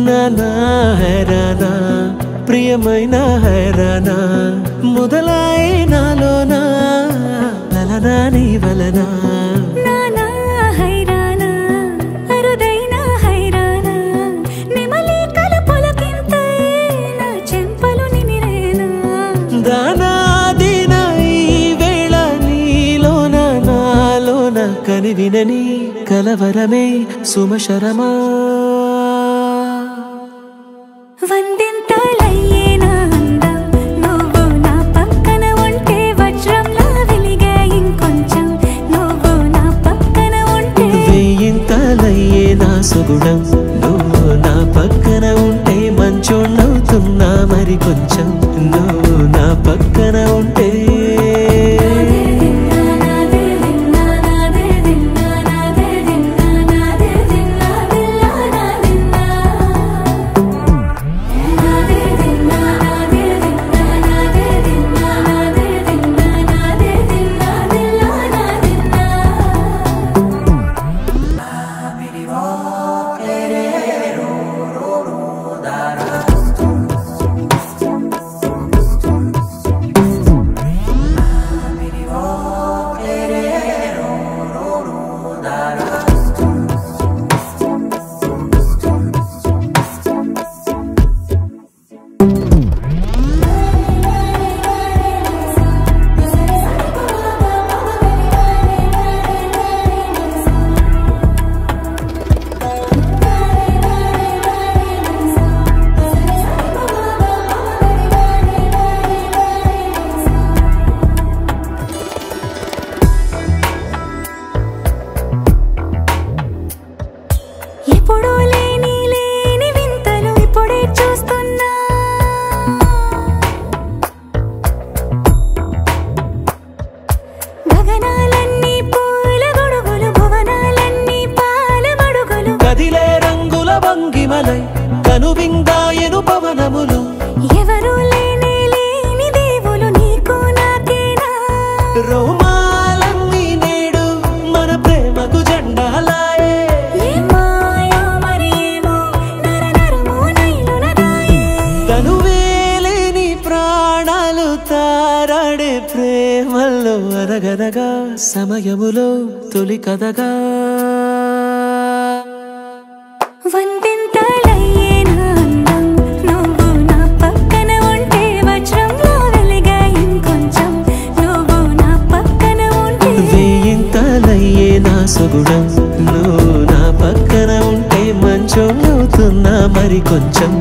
నానా హైరానా ప్రియమైన హైరానా మొదలై నాలోనా లలనా నీ వలనా నానా హైరానా అరుదైన హైరానా నిమలి కలపులకింతై నా చెంపలు నిమిరేనా దానాదిన ఈ వేళ నీలోన నాలోన కనివినని కలవరమే సుమశరమా వందింతలయ్యేనా అందం నువ్వు నా పక్కన ఉంటే వజ్రంలా వెలిగే ఇంకొంచెం నువ్వు నా పక్కన ఉంటే వేయింతలయ్యే నా సుగుణం నువ్వు నా పక్కన ఉంటే మంచోణ్ణవుతున్నా మరి కొంచెం నువ్వు నా పక్కన ఉంటే ఎప్పుడూ లేని వింతలు ఇప్పుడే చూస్తున్నా గగనాలన్నీ పూల గొడుగులు భువనాలన్నీ పాల మడుగులు కదిలే రంగుల వంగిమలై కనువిందాయను పవనములు ఎవరూ లేని దేవులు నీకు నాకేనా రోమాలన్నీ నేడు మన ప్రేమకు జెండాలాయే తనువేలేని ప్రాణాలు తారాడే ప్రేమల్లో అరగరగా సమయములో తొలి కథగా వందింతలయ్యేనా అందం నువ్వు నా పక్కన ఉంటే వజ్రంలా వెలిగే ఇంకొంచెం నువ్వు నా పక్కన ఉంటే వేయింతలయ్యే నా సుగుణం నువ్వు నా పక్కన ఉంటే మంచోణ్ణవుతున్నా మరి కొంచెం